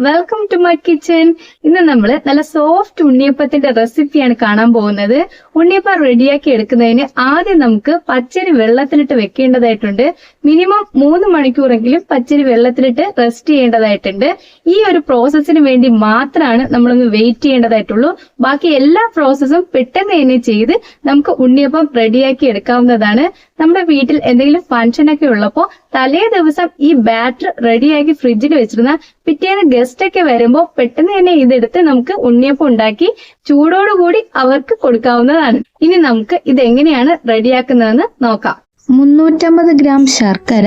Welcome to my kitchen. ഇന്ന് നമ്മൾ നല്ല സോഫ്റ്റ് ഉണ്ണിയപ്പത്തിന്റെ റെസിപ്പിയാണ് കാണാൻ പോകുന്നത്. ഉണ്ണിയപ്പം റെഡിയാക്കി എടുക്കുന്നതിന് ആദ്യം നമുക്ക് പച്ചരി വെള്ളത്തിലിട്ട് വെക്കേണ്ടതായിട്ടുണ്ട്. മിനിമം 3 മണിക്കൂറെങ്കിലും പച്ചരി വെള്ളത്തിലിട്ട് റെസ്റ്റ് ചെയ്യേണ്ടതായിട്ടുണ്ട്. ഈ ഒരു പ്രോസസ്സിന് വേണ്ടി മാത്രമാണ് നമ്മളൊന്ന് വെയിറ്റ് ചെയ്യേണ്ടതായിട്ടുള്ളൂ. ബാക്കി എല്ലാ പ്രോസസ്സും പെട്ടെന്ന് തന്നെ ചെയ്ത് നമുക്ക് ഉണ്ണിയപ്പം റെഡിയാക്കി എടുക്കാവുന്നതാണ്. നമ്മുടെ വീട്ടിൽ എന്തെങ്കിലും ഫംഗ്ഷൻ ഒക്കെ ഉള്ളപ്പോൾ തലേ ദിവസം ഈ ബാറ്റർ റെഡിയാക്കി ഫ്രിഡ്ജിൽ വെച്ചിരുന്ന പിറ്റേന്ന് ഗസ്റ്റ് ഒക്കെ വരുമ്പോൾ പെട്ടെന്ന് തന്നെ ഇതെടുത്ത് നമുക്ക് ഉണ്ണിയപ്പം ഉണ്ടാക്കി ചൂടോടുകൂടി അവർക്ക് കൊടുക്കാവുന്നതാണ്. ഇനി നമുക്ക് ഇതെങ്ങനെയാണ് റെഡിയാക്കുന്നതെന്ന് നോക്കാം. 350 ഗ്രാം ശർക്കര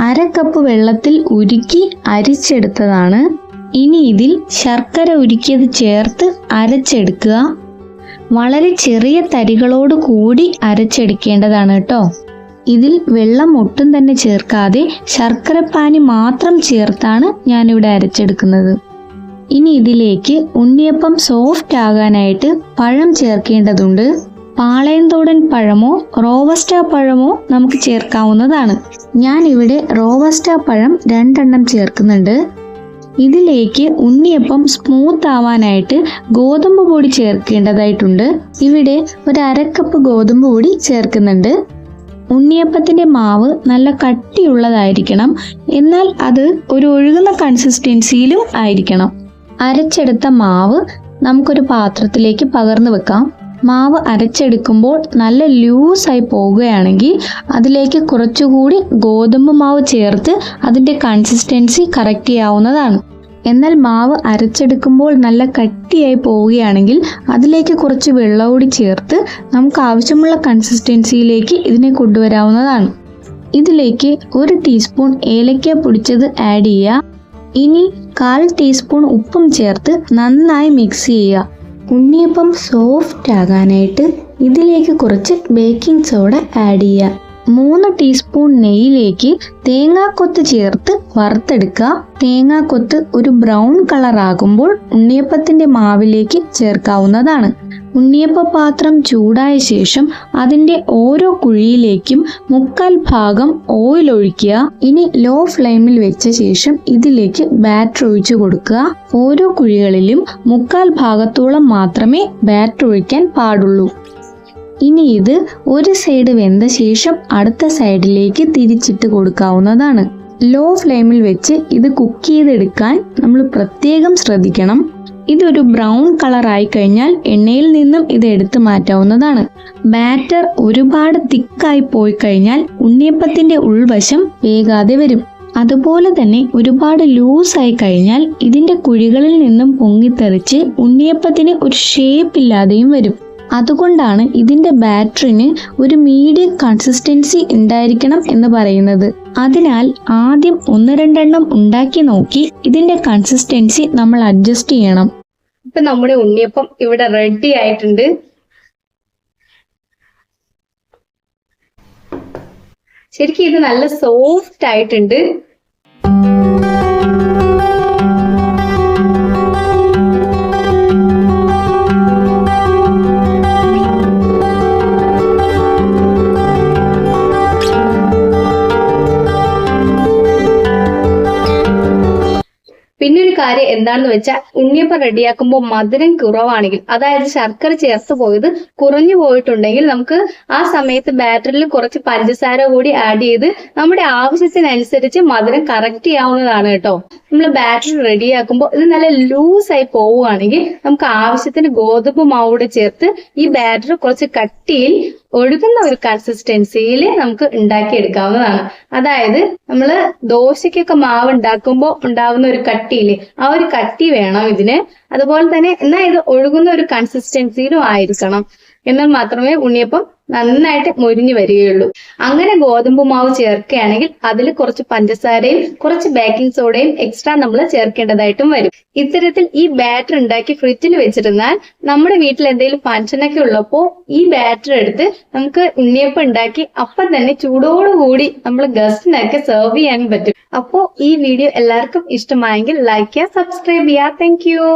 1/2 കപ്പ് വെള്ളത്തിൽ ഉരുക്കി അരിച്ചെടുത്തതാണ്. ഇനി ഇതിൽ ശർക്കര ഉരുക്കിയത് ചേർത്ത് അരച്ചെടുക്കുക. വളരെ ചെറിയ തരികളോട് കൂടി അരച്ചെടുക്കേണ്ടതാണ് കേട്ടോ. ഇതിൽ വെള്ളം ഒട്ടും തന്നെ ചേർക്കാതെ ശർക്കരപ്പാനി മാത്രം ചേർത്താണ് ഞാനിവിടെ അരച്ചെടുക്കുന്നത്. ഇനി ഇതിലേക്ക് ഉണ്ണിയപ്പം സോഫ്റ്റ് ആകാനായിട്ട് പഴം ചേർക്കേണ്ടതുണ്ട്. പാളയംതോടൻ പഴമോ റോബസ്റ്റ പഴമോ നമുക്ക് ചേർക്കാവുന്നതാണ്. ഞാനിവിടെ റോബസ്റ്റ പഴം 2 എണ്ണം ചേർക്കുന്നുണ്ട്. ഇതിലേക്ക് ഉണ്ണിയപ്പം സ്മൂത്ത് ആവാനായിട്ട് ഗോതമ്പ് പൊടി ചേർക്കേണ്ടതായിട്ടുണ്ട്. ഇവിടെ 1/2 കപ്പ് ഗോതമ്പ് പൊടി ചേർക്കുന്നുണ്ട്. ഉണ്ണിയപ്പത്തിന്റെ മാവ് നല്ല കട്ടിയുള്ളതായിരിക്കണം, എന്നാൽ അത് ഒരു ഒഴുകുന്ന കൺസിസ്റ്റൻസിയിലും ആയിരിക്കണം. അരച്ചെടുത്ത മാവ് നമുക്കൊരു പാത്രത്തിലേക്ക് പകർന്നു വെക്കാം. മാവ് അരച്ചെടുക്കുമ്പോൾ നല്ല ലൂസായി പോകുകയാണെങ്കിൽ അതിലേക്ക് കുറച്ചുകൂടി ഗോതമ്പ് മാവ് ചേർത്ത് അതിന്റെ കൺസിസ്റ്റൻസി കറക്റ്റ് ചെയ്യാവുന്നതാണ്. എന്നാൽ മാവ് അരച്ചെടുക്കുമ്പോൾ നല്ല കട്ടിയായി പോവുകയാണെങ്കിൽ അതിലേക്ക് കുറച്ച് വെള്ളം കൂടി ചേർത്ത് നമുക്ക് ആവശ്യമുള്ള കൺസിസ്റ്റൻസിയിലേക്ക് ഇതിനെ കൊണ്ടുവരാവുന്നതാണ്. ഇതിലേക്ക് 1 ടീസ്പൂൺ ഏലക്ക പൊടിച്ചത് ആഡ് ചെയ്യുക. ഇനി 1/4 ടീസ്പൂൺ ഉപ്പും ചേർത്ത് നന്നായി മിക്സ് ചെയ്യുക. ഉണ്ണിയപ്പം സോഫ്റ്റ് ആകാനായിട്ട് ഇതിലേക്ക് കുറച്ച് ബേക്കിംഗ് സോഡ ആഡ് ചെയ്യുക. 3 ടീസ്പൂൺ നെയ്യിലേക്ക് തേങ്ങാക്കൊത്ത് ചേർത്ത് വറുത്തെടുക്കുക. തേങ്ങാക്കൊത്ത് ഒരു ബ്രൗൺ കളർ ആകുമ്പോൾ ഉണ്ണിയപ്പത്തിന്റെ മാവിലേക്ക് ചേർക്കാവുന്നതാണ്. ഉണ്ണിയപ്പ പാത്രം ചൂടായ ശേഷം അതിന്റെ ഓരോ കുഴിയിലേക്കും 1/4 ഭാഗം ഓയിൽ ഒഴിക്കുക. ഇനി ലോ ഫ്ലെയിമിൽ വെച്ച ശേഷം ഇതിലേക്ക് ബാറ്റർ ഒഴിച്ചു കൊടുക്കുക. ഓരോ കുഴികളിലും 1/4 ഭാഗത്തോളം മാത്രമേ ബാറ്റർ ഒഴിക്കാൻ പാടുള്ളൂ. ഇനി ഇത് ഒരു സൈഡ് വെന്ത ശേഷം അടുത്ത സൈഡിലേക്ക് തിരിച്ചിട്ട് കൊടുക്കാവുന്നതാണ്. ലോ ഫ്ലെയിമിൽ വെച്ച് ഇത് കുക്ക് ചെയ്തെടുക്കാൻ നമ്മൾ പ്രത്യേകം ശ്രദ്ധിക്കണം. ഇതൊരു ബ്രൗൺ കളർ ആയി കഴിഞ്ഞാൽ എണ്ണയിൽ നിന്നും ഇത് എടുത്തു മാറ്റാവുന്നതാണ്. ബാറ്റർ ഒരുപാട് തിക്കായി പോയി കഴിഞ്ഞാൽ ഉണ്ണിയപ്പത്തിന്റെ ഉൾവശം വേകാതെ വരും. അതുപോലെ തന്നെ ഒരുപാട് ലൂസായി കഴിഞ്ഞാൽ ഇതിന്റെ കുഴികളിൽ നിന്നും പൊങ്ങിത്തെറിച്ച് ഉണ്ണിയപ്പത്തിന് ഒരു ഷേപ്പ് ഇല്ലാതെയും വരും. അതുകൊണ്ടാണ് ഇതിന്റെ ബാറ്ററിന് ഒരു മീഡിയം കൺസിസ്റ്റൻസി ഉണ്ടായിരിക്കണം എന്ന് പറയുന്നത്. അതിനാൽ ആദ്യം 1-2 എണ്ണം ഉണ്ടാക്കി നോക്കി ഇതിന്റെ കൺസിസ്റ്റൻസി നമ്മൾ അഡ്ജസ്റ്റ് ചെയ്യണം. ഇപ്പൊ നമ്മുടെ ഉണ്ണിയപ്പം ഇവിടെ റെഡി ആയിട്ടുണ്ട്. ശരിക്കും ഇത് നല്ല സോഫ്റ്റ് ആയിട്ടുണ്ട്. പിന്നെ ഒരു കാര്യം എന്താണെന്ന് വെച്ചാൽ ഉണ്ണിയപ്പം റെഡിയാക്കുമ്പോൾ മധുരം കുറവാണെങ്കിൽ, അതായത് ശർക്കര ചേർത്ത് പോയത് കുറഞ്ഞു പോയിട്ടുണ്ടെങ്കിൽ നമുക്ക് ആ സമയത്ത് ബാറ്ററിൽ കുറച്ച് പഞ്ചസാര കൂടി ആഡ് ചെയ്ത് നമ്മുടെ ആവശ്യത്തിനനുസരിച്ച് മധുരം കറക്റ്റ് ചെയ്യാവുന്നതാണ് കേട്ടോ. നമ്മൾ ബാറ്ററി റെഡിയാക്കുമ്പോൾ ഇത് നല്ല ലൂസായി പോവുകയാണെങ്കിൽ നമുക്ക് ആവശ്യത്തിന് ഗോതമ്പ് മാവ് കൂടെ ചേർത്ത് ഈ ബാറ്ററി കുറച്ച് കട്ടിയിൽ ഒഴുകുന്ന ഒരു കൺസിസ്റ്റൻസിയിൽ നമുക്ക് ഉണ്ടാക്കിയെടുക്കാവുന്നതാണ്. അതായത് നമ്മള് ദോശയ്ക്കൊക്കെ മാവ് ഉണ്ടാക്കുമ്പോൾ ഉണ്ടാവുന്ന ഒരു കട്ടിയില്ലേ, ആ ഒരു കട്ടി വേണം ഇതിന്. അതുപോലെ തന്നെ എന്നാൽ ഇത് ഒഴുകുന്ന ഒരു കൺസിസ്റ്റൻസിയിലും ആയിരിക്കണം. എന്നാൽ മാത്രമേ ഉണ്ണിയപ്പം നന്നായിട്ട് മൊരിഞ്ഞു വരികയുള്ളൂ. അങ്ങനെ ഗോതമ്പ് മാവ് ചേർക്കുകയാണെങ്കിൽ അതിൽ കുറച്ച് പഞ്ചസാരയും കുറച്ച് ബേക്കിംഗ് സോഡയും എക്സ്ട്രാ നമ്മൾ ചേർക്കേണ്ടതായിട്ടും വരും. ഇത്തരത്തിൽ ഈ ബാറ്റർ ഉണ്ടാക്കി ഫ്രിഡ്ജിൽ വെച്ചിരുന്നാൽ നമ്മുടെ വീട്ടിൽ എന്തെങ്കിലും ഫംഗ്ഷനൊക്കെ ഉള്ളപ്പോൾ ഈ ബാറ്റർ എടുത്ത് നമുക്ക് ഉണ്ണിയപ്പം ഉണ്ടാക്കി അപ്പം തന്നെ ചൂടോടുകൂടി നമ്മൾ ഗസ്റ്റിനൊക്കെ സെർവ് ചെയ്യാനും പറ്റും. അപ്പോൾ ഈ വീഡിയോ എല്ലാവർക്കും ഇഷ്ടമായെങ്കിൽ ലൈക്ക് ചെയ്യുക, സബ്സ്ക്രൈബ് ചെയ്യുക. Thank you.